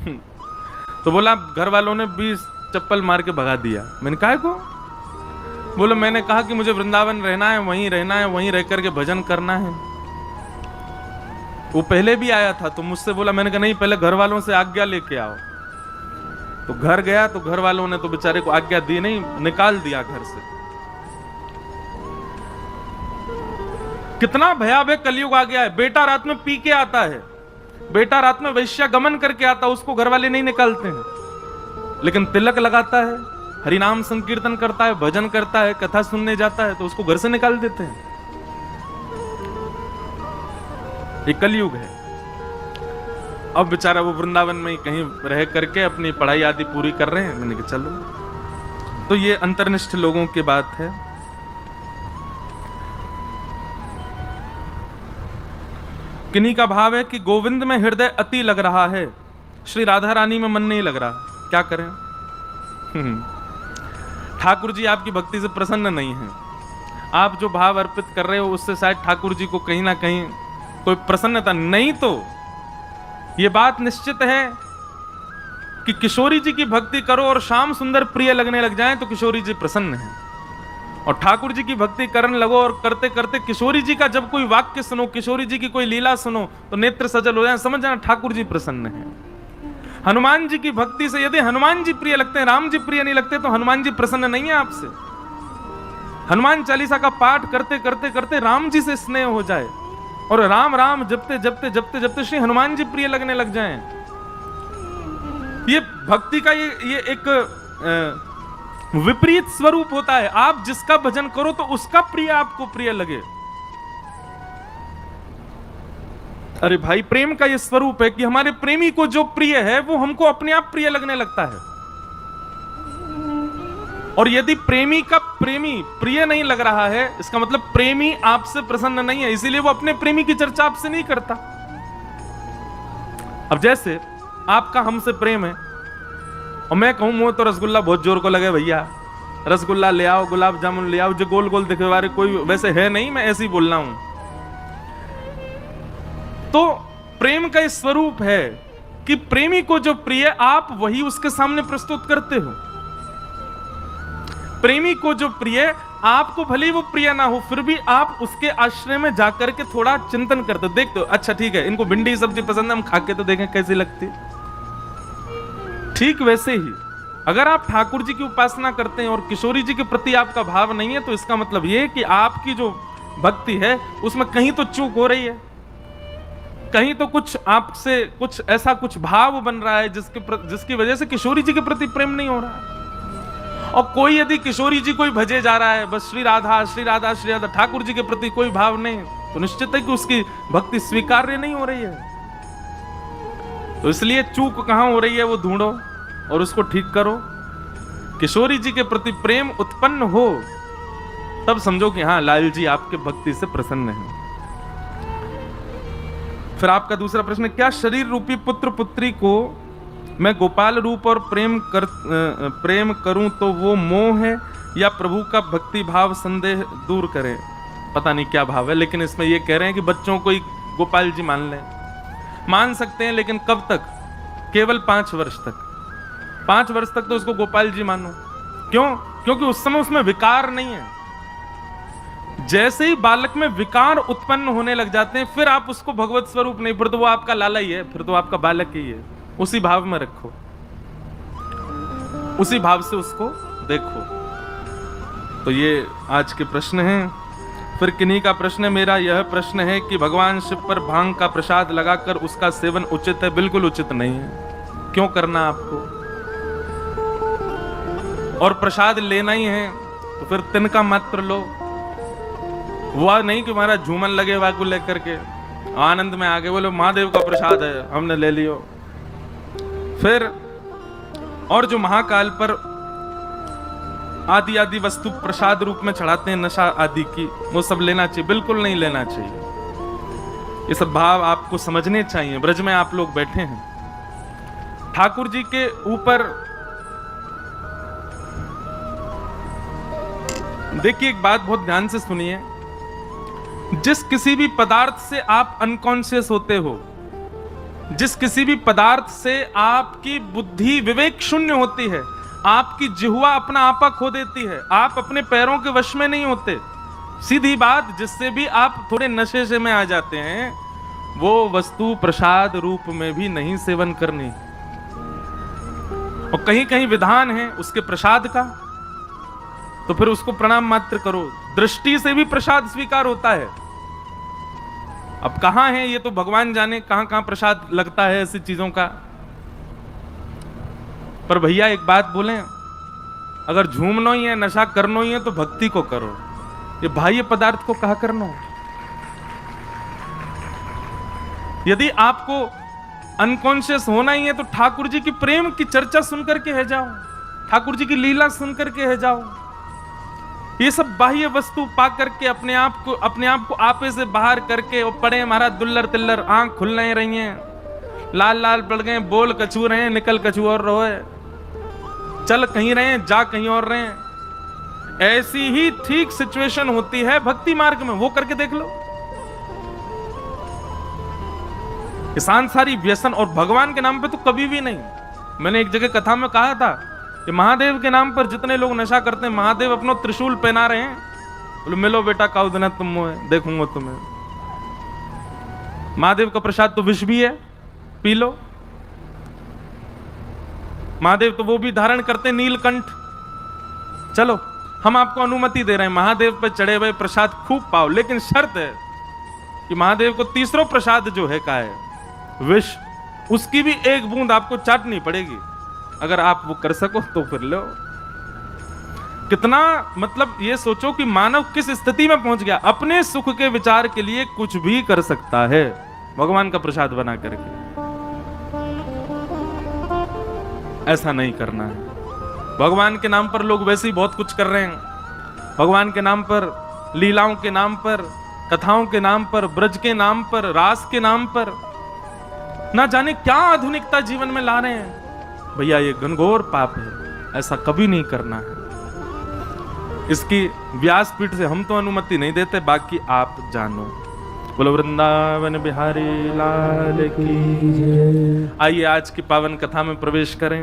तो बोला घर वालों ने 20 चप्पल मार के भगा दिया। मैंने कहा को? बोला मैंने कहा कि मुझे वृंदावन रहना है, वहीं रहना है, वहीं रह करके भजन करना है। वो पहले भी आया था तो मुझसे बोला, मैंने कहा नहीं, पहले घर वालों से आज्ञा लेके आओ। तो घर गया तो घर वालों ने तो बेचारे को आज्ञा दी नहीं, निकाल दिया घर से। कितना भयावह कलयुग आ गया है। बेटा रात में पी के आता है, बेटा रात में वैश्यागमन करके आता है, उसको घर वाले नहीं निकालते हैं, लेकिन तिलक लगाता है, हरिनाम संकीर्तन करता है, भजन करता है, कथा सुनने जाता है, तो उसको घर से निकाल देते हैं। ये कलयुग है। अब बेचारा वो वृंदावन में ही कहीं रह करके अपनी पढ़ाई आदि पूरी कर रहे हैं। मैंने कहा चलो, तो ये अंतर्निष्ठ लोगों की बात है। किन्हीं का भाव है कि गोविंद में हृदय अति लग रहा है, श्री राधा रानी में मन नहीं लग रहा, क्या करें? ठाकुर जी आपकी भक्ति से प्रसन्न नहीं है। आप जो भाव अर्पित कर रहे हो उससे शायद ठाकुर जी को कहीं ना कहीं कोई प्रसन्नता नहीं। तो यह बात निश्चित है कि किशोरी जी की भक्ति करो और श्याम सुंदर प्रिय लगने लग जाएं तो किशोरी जी प्रसन्न है, और ठाकुर जी की भक्ति करने लगो और करते करते किशोरी जी का जब कोई वाक्य सुनो, किशोरी जी की कोई लीला सुनो तो नेत्र सजल हो जाए, समझ जाना ठाकुर जी प्रसन्न है। हनुमान जी की भक्ति से यदि हनुमान जी प्रिय लगते हैं, राम जी प्रिय नहीं लगते, तो हनुमान जी प्रसन्न नहीं है आपसे। हनुमान चालीसा का पाठ करते करते करते राम जी से स्नेह हो जाए और राम राम जपते जपते जपते जपते श्री हनुमान जी प्रिय लगने लग जाएं। ये भक्ति का ये एक विपरीत स्वरूप होता है। आप जिसका भजन करो तो उसका प्रिय आपको प्रिय लगे। अरे भाई, प्रेम का ये स्वरूप है कि हमारे प्रेमी को जो प्रिय है वो हमको अपने आप प्रिय लगने लगता है। और यदि प्रेमी का प्रेमी प्रिय नहीं लग रहा है, इसका मतलब प्रेमी आपसे प्रसन्न नहीं है, इसीलिए वो अपने प्रेमी की चर्चा आपसे नहीं करता। अब जैसे आपका हमसे प्रेम है और मैं कहूं मुझे तो रसगुल्ला बहुत जोर को लगे, भैया रसगुल्ला ले आओ, गुलाब जामुन ले आओ, जो गोल गोल दिखे वाले कोई वैसे है नहीं, मैं ऐसे ही बोल रहा हूं। तो प्रेम का इस स्वरूप है कि प्रेमी को जो प्रिय आप वही उसके सामने प्रस्तुत करते हो। प्रेमी को जो प्रिय आपको भले वो प्रिय ना हो, फिर भी आप उसके आश्रय में जाकर के थोड़ा चिंतन करते हो, देखते हो अच्छा ठीक है इनको भिंडी की सब्जी पसंद है, हम खा के तो देखें कैसी लगती। ठीक वैसे ही अगर आप ठाकुर जी की उपासना करते हैं और किशोरी जी के प्रति आपका भाव नहीं है, तो इसका मतलब यह कि आपकी जो भक्ति है उसमें कहीं तो चूक हो रही है, कहीं तो कुछ आपसे कुछ ऐसा कुछ भाव बन रहा है जिसकी वजह से किशोरी जी के प्रति प्रेम नहीं हो रहा है। और कोई यदि किशोरी जी कोई भजे जा रहा है, बस श्री राधा श्री राधा श्री राधा, ठाकुर जी के प्रति कोई भाव नहीं, तो निश्चित है कि उसकी भक्ति स्वीकार्य नहीं हो रही है। तो इसलिए चूक कहां हो रही है वो ढूंढो और उसको ठीक करो। किशोरी जी के प्रति प्रेम उत्पन्न हो तब समझो कि हाँ लाल जी आपके भक्ति से प्रसन्न है। फिर आपका दूसरा प्रश्न, क्या शरीर रूपी पुत्र पुत्री को मैं गोपाल रूप और प्रेम करूं तो वो मोह है या प्रभु का भक्ति भाव संदेह दूर करे? पता नहीं क्या भाव है, लेकिन इसमें ये कह रहे हैं कि बच्चों को ही गोपाल जी मान लें। मान सकते हैं, लेकिन कब तक? केवल 5 वर्ष तक। 5 वर्ष तक तो उसको गोपाल जी मानो। क्यों? क्योंकि उस समय उसमें विकार नहीं है। जैसे ही बालक में विकार उत्पन्न होने लग जाते हैं, फिर आप उसको भगवत स्वरूप नहीं, फिर तो वो आपका लाला ही है, फिर तो आपका बालक ही है। उसी भाव में रखो, उसी भाव से उसको देखो। तो ये आज के प्रश्न हैं। फिर किन्हीं का प्रश्न है, मेरा यह प्रश्न है कि भगवान शिव पर भांग का प्रसाद लगाकर उसका सेवन उचित है? बिल्कुल उचित नहीं है। क्यों करना आपको? और प्रसाद लेना ही है तो फिर तिनका मात्र लो, वह नहीं कि हमारा झूमन लगे वाह को लेकर के आनंद में आगे बोले महादेव का प्रसाद है हमने ले लियो। फिर और जो महाकाल पर आदि आदि वस्तु प्रसाद रूप में चढ़ाते हैं नशा आदि की, वो सब लेना चाहिए? बिल्कुल नहीं लेना चाहिए। ये सब भाव आपको समझने चाहिए। ब्रज में आप लोग बैठे हैं, ठाकुर जी के ऊपर देखिए एक बात बहुत ध्यान से सुनिए। जिस किसी भी पदार्थ से आप अनकॉन्शियस होते हो, जिस किसी भी पदार्थ से आपकी बुद्धि विवेक शून्य होती है, आपकी जिह्वा अपना आपा खो देती है, आप अपने पैरों के वश में नहीं होते, सीधी बात, जिससे भी आप थोड़े नशे से में आ जाते हैं, वो वस्तु प्रसाद रूप में भी नहीं सेवन करनी। और कहीं कहीं विधान है उसके प्रसाद का, तो फिर उसको प्रणाम मात्र करो। दृष्टि से भी प्रसाद स्वीकार होता है। अब कहां है ये तो भगवान जाने, कहां कहां प्रसाद लगता है ऐसी चीजों का। पर भैया एक बात बोलें, अगर झूमना ही है, नशा करना ही है, तो भक्ति को करो। ये बाह्य पदार्थ को कहा करना। यदि आपको अनकॉन्शियस होना ही है तो ठाकुर जी की प्रेम की चर्चा सुनकर के है जाओ, ठाकुर जी की लीला सुनकर के है जाओ। ये सब बाह्य वस्तु पा करके अपने आप को आपे से बाहर करके वो पड़े हमारा दुल्लर तिल्लर, आंख खुल नहीं रही हैं, लाल लाल पड़ गए, बोल कछू रहे हैं, निकल कछू और रहे, चल कहीं रहे हैं, जा कहीं और रहे हैं। ऐसी ही ठीक सिचुएशन होती है भक्ति मार्ग में, वो करके देख लो। सांसारिक व्यसन और भगवान के नाम पे तो कभी भी नहीं। मैंने एक जगह कथा में कहा था कि महादेव के नाम पर जितने लोग नशा करते हैं, महादेव अपना त्रिशूल पहना रहे हैं, बोले मिलो बेटा काउ देना तुम मुझे, देखूंगा तुम्हें। महादेव का प्रसाद तो विष भी है, पी लो। महादेव तो वो भी धारण करते नीलकंठ। चलो हम आपको अनुमति दे रहे हैं, महादेव पर चढ़े हुए प्रसाद खूब पाओ, लेकिन शर्त है कि महादेव को तीसरा प्रसाद जो है का है विष, उसकी भी एक बूंद आपको चाटनी पड़ेगी। अगर आप वो कर सको तो फिर लो। कितना मतलब ये सोचो कि मानव किस स्थिति में पहुंच गया, अपने सुख के विचार के लिए कुछ भी कर सकता है भगवान का प्रसाद बना करके। ऐसा नहीं करना है। भगवान के नाम पर लोग वैसे ही बहुत कुछ कर रहे हैं। भगवान के नाम पर, लीलाओं के नाम पर, कथाओं के नाम पर, ब्रज के नाम पर, रास के नाम पर ना जाने क्या आधुनिकता जीवन में ला रहे हैं। भैया ये घनघोर पाप है, ऐसा कभी नहीं करना है। इसकी व्यासपीठ से हम तो अनुमति नहीं देते, बाकी आप जानो। बोलो वृंदावन बिहारी लाल की जय। आइए आज की पावन कथा में प्रवेश करें।